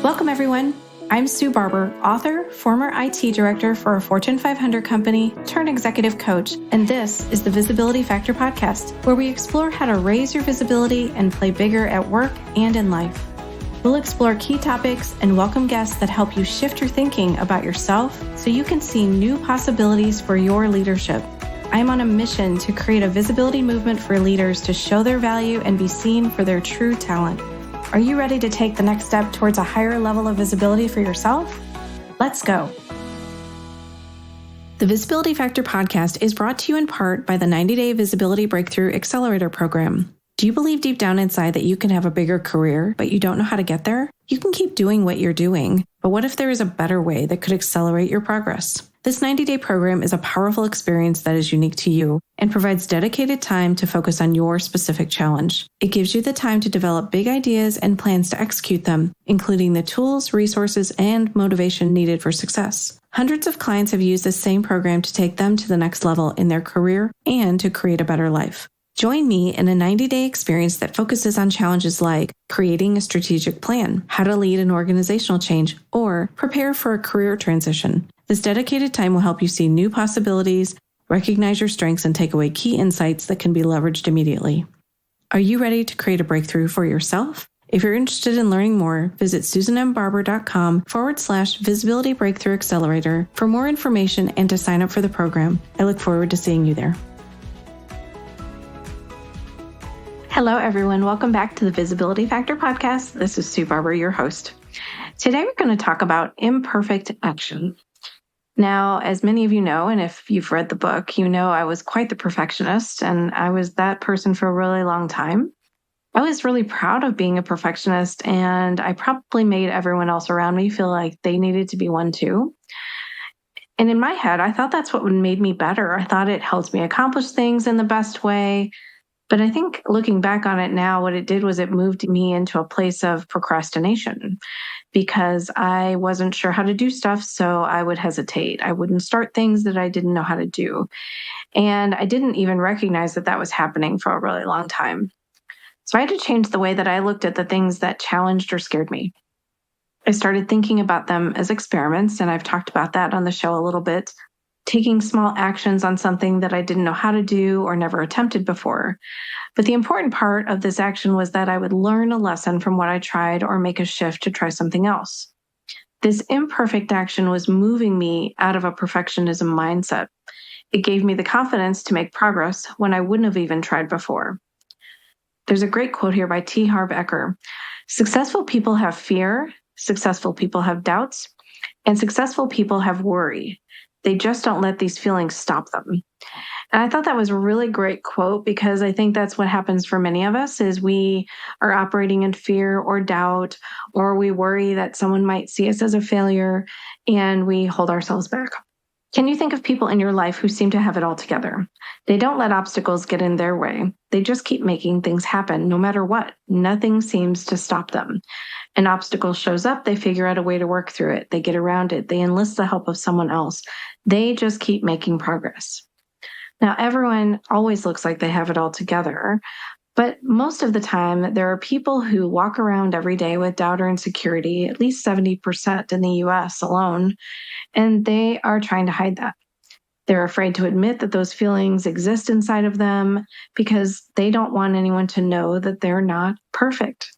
Welcome, everyone. I'm Sue Barber, author, former IT director for a Fortune 500 company, turned executive coach, and this is the Visibility Factor podcast, where we explore how to raise your visibility and play bigger at work and in life. We'll explore key topics and welcome guests that help you shift your thinking about yourself so you can see new possibilities for your leadership. I'm on a mission to create a visibility movement for leaders to show their value and be seen for their true talent. Are you ready to take the next step towards a higher level of visibility for yourself? Let's go. The Visibility Factor podcast is brought to you in part by the 90-Day Visibility Breakthrough Accelerator Program. Do you believe deep down inside that you can have a bigger career, but you don't know how to get there? You can keep doing what you're doing, but what if there is a better way that could accelerate your progress? This 90-day program is a powerful experience that is unique to you and provides dedicated time to focus on your specific challenge. It gives you the time to develop big ideas and plans to execute them, including the tools, resources, and motivation needed for success. Hundreds of clients have used this same program to take them to the next level in their career and to create a better life. Join me in a 90-day experience that focuses on challenges like creating a strategic plan, how to lead an organizational change, or prepare for a career transition. This dedicated time will help you see new possibilities, recognize your strengths, and take away key insights that can be leveraged immediately. Are you ready to create a breakthrough for yourself? If you're interested in learning more, visit susanmbarber.com/visibility breakthrough accelerator for more information and to sign up for the program. I look forward to seeing you there. Hello, everyone. Welcome back to the Visibility Factor podcast. This is Sue Barber, your host. Today, we're going to talk about imperfect action. Now, as many of you know, and if you've read the book, you know I was quite the perfectionist, and I was that person for a really long time. I was really proud of being a perfectionist, and I probably made everyone else around me feel like they needed to be one too. And in my head, I thought that's what made me better. I thought it helped me accomplish things in the best way. But I think looking back on it now, what it did was it moved me into a place of procrastination because I wasn't sure how to do stuff, so I would hesitate. I wouldn't start things that I didn't know how to do. And I didn't even recognize that that was happening for a really long time. So I had to change the way that I looked at the things that challenged or scared me. I started thinking about them as experiments, and I've talked about that on the show a little bit. Taking small actions on something that I didn't know how to do or never attempted before. But the important part of this action was that I would learn a lesson from what I tried or make a shift to try something else. This imperfect action was moving me out of a perfectionism mindset. It gave me the confidence to make progress when I wouldn't have even tried before. There's a great quote here by T. Harv Eker. Successful people have fear, successful people have doubts, and successful people have worry. They just don't let these feelings stop them. And I thought that was a really great quote because I think that's what happens for many of us is we are operating in fear or doubt, or we worry that someone might see us as a failure and we hold ourselves back. Can you think of people in your life who seem to have it all together? They don't let obstacles get in their way. They just keep making things happen no matter what. Nothing seems to stop them. An obstacle shows up, they figure out a way to work through it. They get around it. They enlist the help of someone else. They just keep making progress. Now, everyone always looks like they have it all together, but most of the time, there are people who walk around every day with doubt or insecurity, at least 70% in the US alone, and they are trying to hide that. They're afraid to admit that those feelings exist inside of them because they don't want anyone to know that they're not perfect.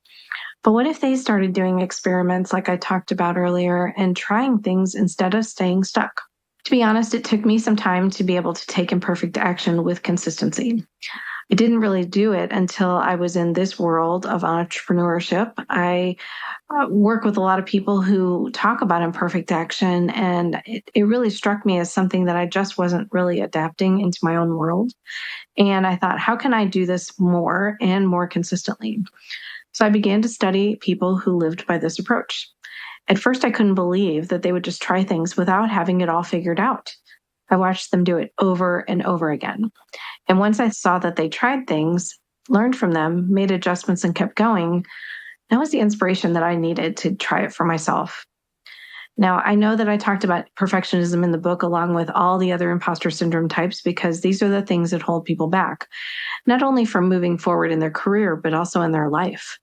But what if they started doing experiments like I talked about earlier and trying things instead of staying stuck? To be honest, it took me some time to be able to take imperfect action with consistency. I didn't really do it until I was in this world of entrepreneurship. I work with a lot of people who talk about imperfect action, and it really struck me as something that I just wasn't really adapting into my own world. And I thought, how can I do this more and more consistently? So I began to study people who lived by this approach. At first, I couldn't believe that they would just try things without having it all figured out. I watched them do it over and over again. And once I saw that they tried things, learned from them, made adjustments, and kept going, that was the inspiration that I needed to try it for myself. Now, I know that I talked about perfectionism in the book along with all the other imposter syndrome types because these are the things that hold people back, not only from moving forward in their career, but also in their life.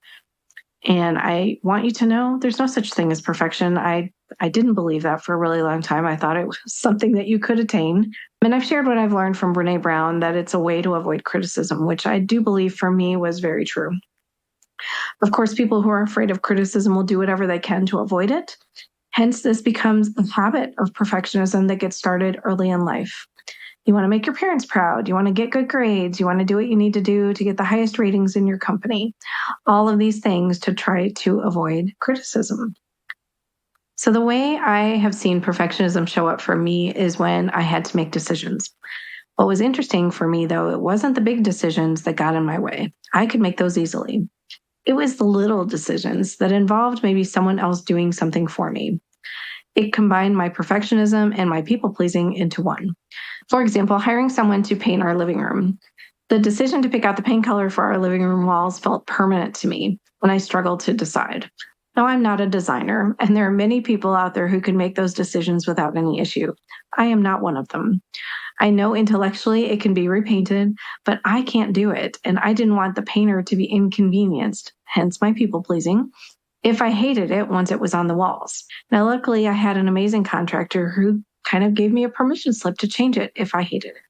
And I want you to know there's no such thing as perfection. I didn't believe that for a really long time. I thought it was something that you could attain. And I've shared what I've learned from Brene Brown, that it's a way to avoid criticism, which I do believe for me was very true. Of course, people who are afraid of criticism will do whatever they can to avoid it. Hence, this becomes a habit of perfectionism that gets started early in life. You want to make your parents proud. You want to get good grades. You want to do what you need to do to get the highest ratings in your company. All of these things to try to avoid criticism. So the way I have seen perfectionism show up for me is when I had to make decisions. What was interesting for me, though, it wasn't the big decisions that got in my way. I could make those easily. It was the little decisions that involved maybe someone else doing something for me. It combined my perfectionism and my people-pleasing into one. For example, hiring someone to paint our living room. The decision to pick out the paint color for our living room walls felt permanent to me when I struggled to decide. Now, I'm not a designer, and there are many people out there who can make those decisions without any issue. I am not one of them. I know intellectually it can be repainted, but I can't do it, and I didn't want the painter to be inconvenienced, hence my people-pleasing, if I hated it once it was on the walls. Now, luckily, I had an amazing contractor who kind of gave me a permission slip to change it if I hated it.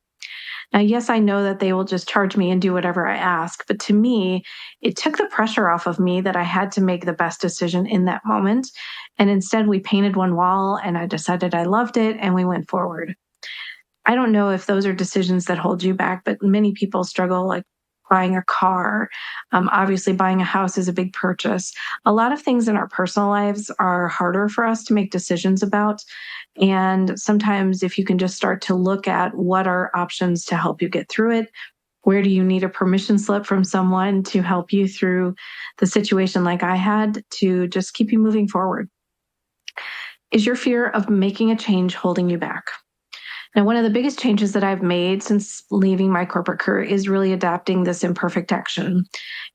Now, yes, I know that they will just charge me and do whatever I ask, but to me, it took the pressure off of me that I had to make the best decision in that moment. And instead, we painted one wall and I decided I loved it and we went forward. I don't know if those are decisions that hold you back, but many people struggle, like buying a car. Obviously, buying a house is a big purchase. A lot of things in our personal lives are harder for us to make decisions about. And sometimes if you can just start to look at what are options to help you get through it, where do you need a permission slip from someone to help you through the situation like I had to just keep you moving forward? Is your fear of making a change holding you back? Now, one of the biggest changes that I've made since leaving my corporate career is really adapting this imperfect action.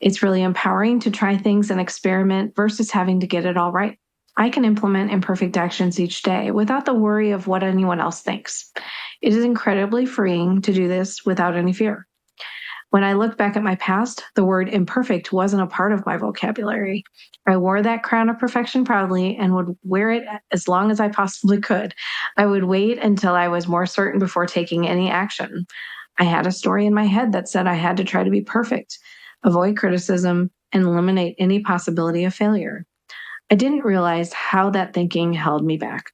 It's really empowering to try things and experiment versus having to get it all right. I can implement imperfect actions each day without the worry of what anyone else thinks. It is incredibly freeing to do this without any fear. When I look back at my past, the word imperfect wasn't a part of my vocabulary. I wore that crown of perfection proudly and would wear it as long as I possibly could. I would wait until I was more certain before taking any action. I had a story in my head that said I had to try to be perfect, avoid criticism, and eliminate any possibility of failure. I didn't realize how that thinking held me back.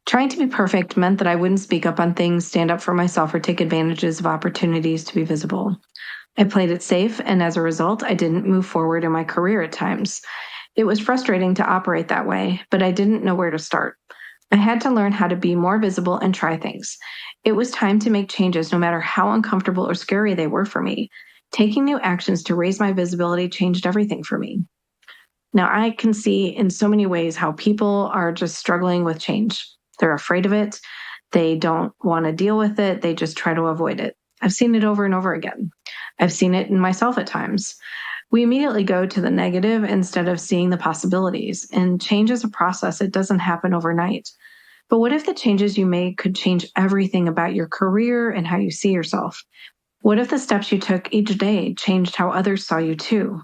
Trying to be perfect meant that I wouldn't speak up on things, stand up for myself, or take advantages of opportunities to be visible. I played it safe, and as a result, I didn't move forward in my career at times. It was frustrating to operate that way, but I didn't know where to start. I had to learn how to be more visible and try things. It was time to make changes no matter how uncomfortable or scary they were for me. Taking new actions to raise my visibility changed everything for me. Now, I can see in so many ways how people are just struggling with change. They're afraid of it. They don't want to deal with it. They just try to avoid it. I've seen it over and over again. I've seen it in myself at times. We immediately go to the negative instead of seeing the possibilities. And change is a process. It doesn't happen overnight. But what if the changes you made could change everything about your career and how you see yourself? What if the steps you took each day changed how others saw you too?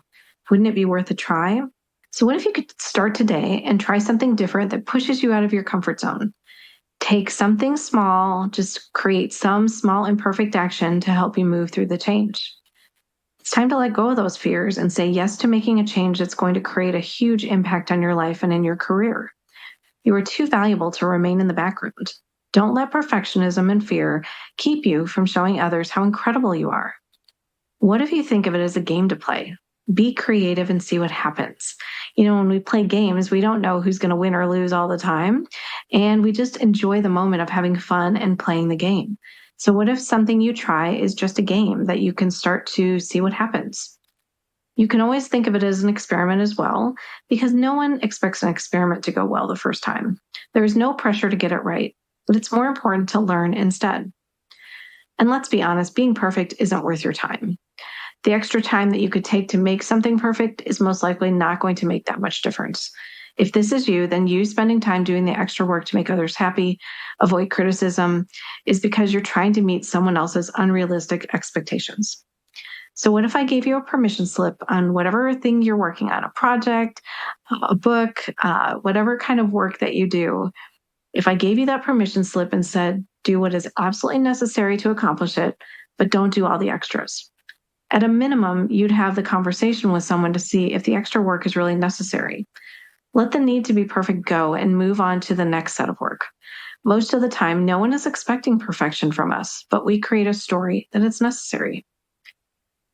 Wouldn't it be worth a try? So what if you could start today and try something different that pushes you out of your comfort zone? Take something small, just create some small imperfect action to help you move through the change. It's time to let go of those fears and say yes to making a change that's going to create a huge impact on your life and in your career. You are too valuable to remain in the background. Don't let perfectionism and fear keep you from showing others how incredible you are. What if you think of it as a game to play? Be creative and see what happens. When we play games, we don't know who's going to win or lose all the time. And we just enjoy the moment of having fun and playing the game. So what if something you try is just a game that you can start to see what happens? You can always think of it as an experiment as well, because no one expects an experiment to go well the first time. There is no pressure to get it right, but it's more important to learn instead. And let's be honest, being perfect isn't worth your time. The extra time that you could take to make something perfect is most likely not going to make that much difference. If this is you, then you spending time doing the extra work to make others happy, avoid criticism, is because you're trying to meet someone else's unrealistic expectations. So what if I gave you a permission slip on whatever thing you're working on, a project, a book, whatever kind of work that you do? If I gave you that permission slip and said, do what is absolutely necessary to accomplish it, but don't do all the extras. At a minimum, you'd have the conversation with someone to see if the extra work is really necessary. Let the need to be perfect go and move on to the next set of work. Most of the time, no one is expecting perfection from us, but we create a story that it's necessary.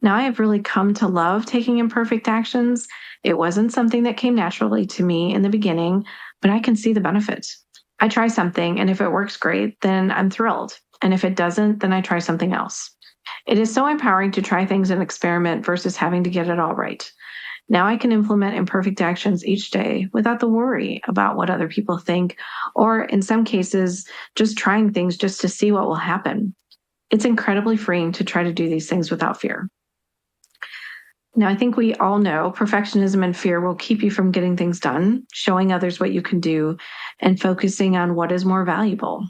Now, I have really come to love taking imperfect actions. It wasn't something that came naturally to me in the beginning, but I can see the benefits. I try something, and if it works great, then I'm thrilled. And if it doesn't, then I try something else. It is so empowering to try things and experiment versus having to get it all right. Now I can implement imperfect actions each day without the worry about what other people think, or in some cases, just trying things just to see what will happen. It's incredibly freeing to try to do these things without fear. Now, I think we all know perfectionism and fear will keep you from getting things done, showing others what you can do, and focusing on what is more valuable.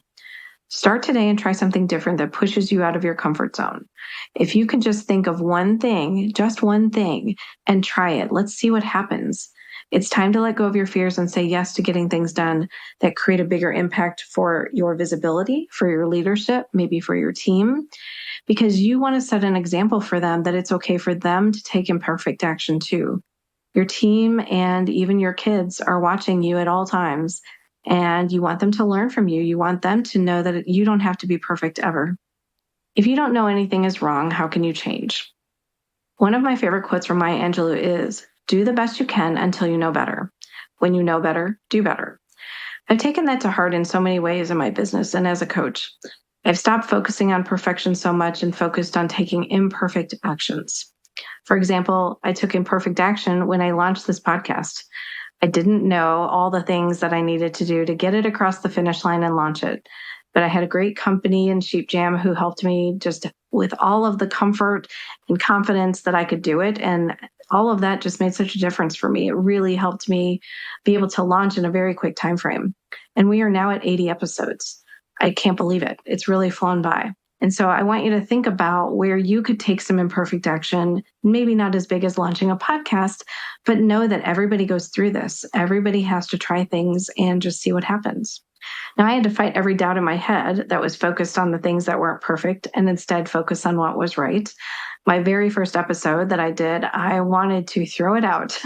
Start today and try something different that pushes you out of your comfort zone. If you can just think of one thing, just one thing, and try it, let's see what happens. It's time to let go of your fears and say yes to getting things done that create a bigger impact for your visibility, for your leadership, maybe for your team, because you want to set an example for them that it's okay for them to take imperfect action too. Your team and even your kids are watching you at all times, and you want them to learn from you. You want them to know that you don't have to be perfect ever. If you don't know anything is wrong, how can you change? One of my favorite quotes from Maya Angelou is, do the best you can until you know better. When you know better, do better. I've taken that to heart in so many ways in my business and as a coach. I've stopped focusing on perfection so much and focused on taking imperfect actions. For example, I took imperfect action when I launched this podcast. I didn't know all the things that I needed to do to get it across the finish line and launch it. But I had a great company in Sheep Jam who helped me just with all of the comfort and confidence that I could do it. And all of that just made such a difference for me. It really helped me be able to launch in a very quick time frame. And we are now at 80 episodes. I can't believe it. It's really flown by. And so I want you to think about where you could take some imperfect action, maybe not as big as launching a podcast, but know that everybody goes through this. Everybody has to try things and just see what happens. Now, I had to fight every doubt in my head that was focused on the things that weren't perfect and instead focus on what was right. My very first episode that I did, I wanted to throw it out.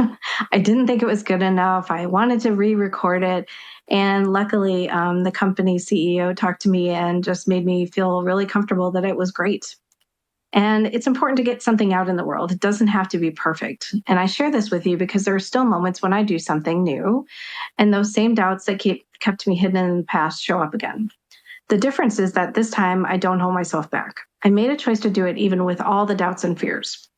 I didn't think it was good enough. I wanted to re-record it. And luckily, the company CEO talked to me and just made me feel really comfortable that it was great. And it's important to get something out in the world. It doesn't have to be perfect. And I share this with you because there are still moments when I do something new, and those same doubts that kept me hidden in the past show up again. The difference is that this time I don't hold myself back. I made a choice to do it even with all the doubts and fears.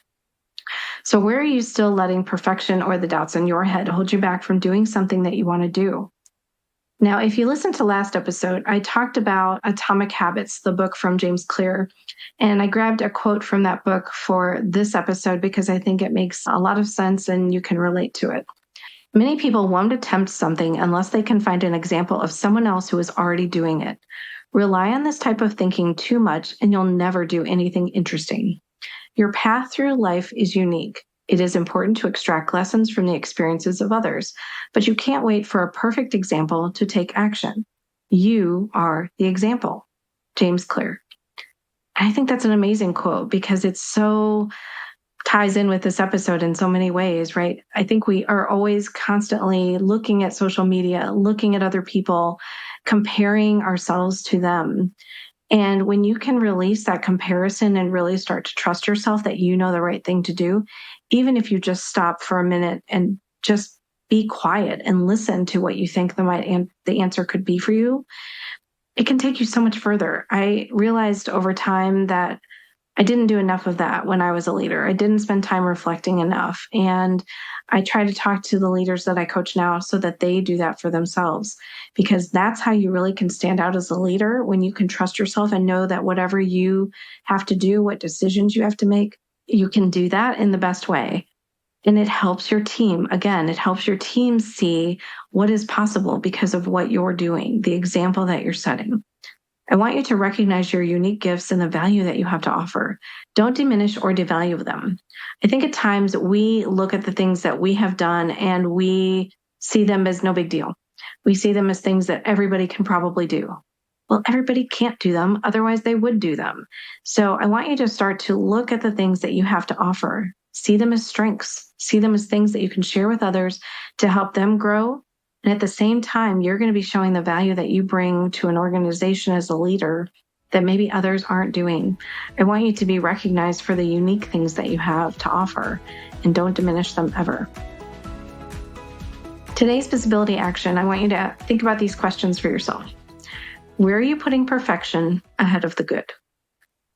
So where are you still letting perfection or the doubts in your head hold you back from doing something that you want to do? Now, if you listened to last episode, I talked about Atomic Habits, the book from James Clear, and I grabbed a quote from that book for this episode because I think it makes a lot of sense and you can relate to it. Many people won't attempt something unless they can find an example of someone else who is already doing it. Rely on this type of thinking too much and you'll never do anything interesting. Your path through life is unique. It is important to extract lessons from the experiences of others, but you can't wait for a perfect example to take action. You are the example. James Clear. I think that's an amazing quote because it so ties in with this episode in so many ways, right? I think we are always constantly looking at social media, looking at other people, comparing ourselves to them. And when you can release that comparison and really start to trust yourself that you know the right thing to do, even if you just stop for a minute and just be quiet and listen to what you think the answer could be for you, it can take you so much further. I realized over time that I didn't do enough of that when I was a leader. I didn't spend time reflecting enough. And I try to talk to the leaders that I coach now so that they do that for themselves, because that's how you really can stand out as a leader, when you can trust yourself and know that whatever you have to do, what decisions you have to make, you can do that in the best way. And it helps your team. Again, it helps your team see what is possible because of what you're doing, the example that you're setting. I want you to recognize your unique gifts and the value that you have to offer. Don't diminish or devalue them. I think at times we look at the things that we have done and we see them as no big deal. We see them as things that everybody can probably do. Well, everybody can't do them, otherwise they would do them. So I want you to start to look at the things that you have to offer. See them as strengths. See them as things that you can share with others to help them grow. And at the same time, you're going to be showing the value that you bring to an organization as a leader that maybe others aren't doing. I want you to be recognized for the unique things that you have to offer, and don't diminish them ever. Today's visibility action, I want you to think about these questions for yourself. Where are you putting perfection ahead of the good?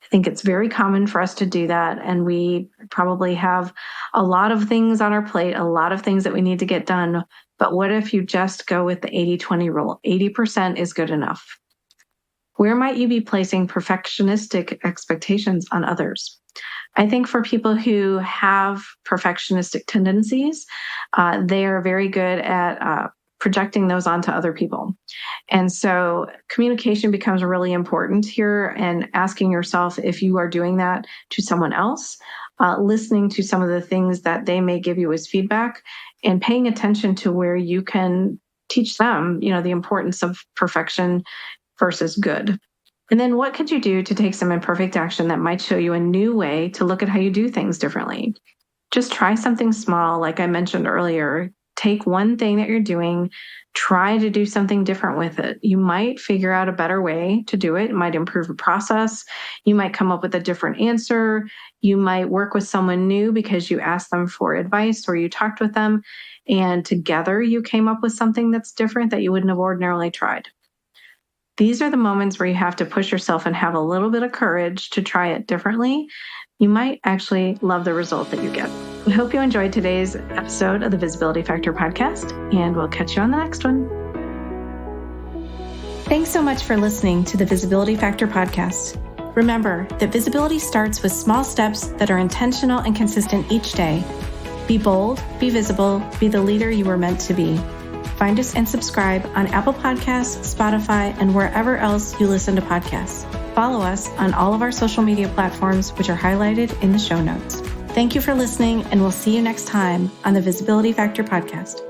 I think it's very common for us to do that, and we probably have a lot of things on our plate, a lot of things that we need to get done. But what if you just go with the 80-20 rule? 80% is good enough. Where might you be placing perfectionistic expectations on others? I think for people who have perfectionistic tendencies, they are very good at projecting those onto other people. And so communication becomes really important here, and asking yourself if you are doing that to someone else, listening to some of the things that they may give you as feedback, and paying attention to where you can teach them, the importance of perfection versus good. And then what could you do to take some imperfect action that might show you a new way to look at how you do things differently? Just try something small, like I mentioned earlier. Take one thing that you're doing, try to do something different with it. You might figure out a better way to do it. It might improve the process. You might come up with a different answer. You might work with someone new because you asked them for advice or you talked with them, and together you came up with something that's different that you wouldn't have ordinarily tried. These are the moments where you have to push yourself and have a little bit of courage to try it differently. You might actually love the result that you get. We hope you enjoyed today's episode of the Visibility Factor podcast, and we'll catch you on the next one. Thanks so much for listening to the Visibility Factor podcast. Remember that visibility starts with small steps that are intentional and consistent each day. Be bold, be visible, be the leader you were meant to be. Find us and subscribe on Apple Podcasts, Spotify, and wherever else you listen to podcasts. Follow us on all of our social media platforms, which are highlighted in the show notes. Thank you for listening, and we'll see you next time on the Visibility Factor podcast.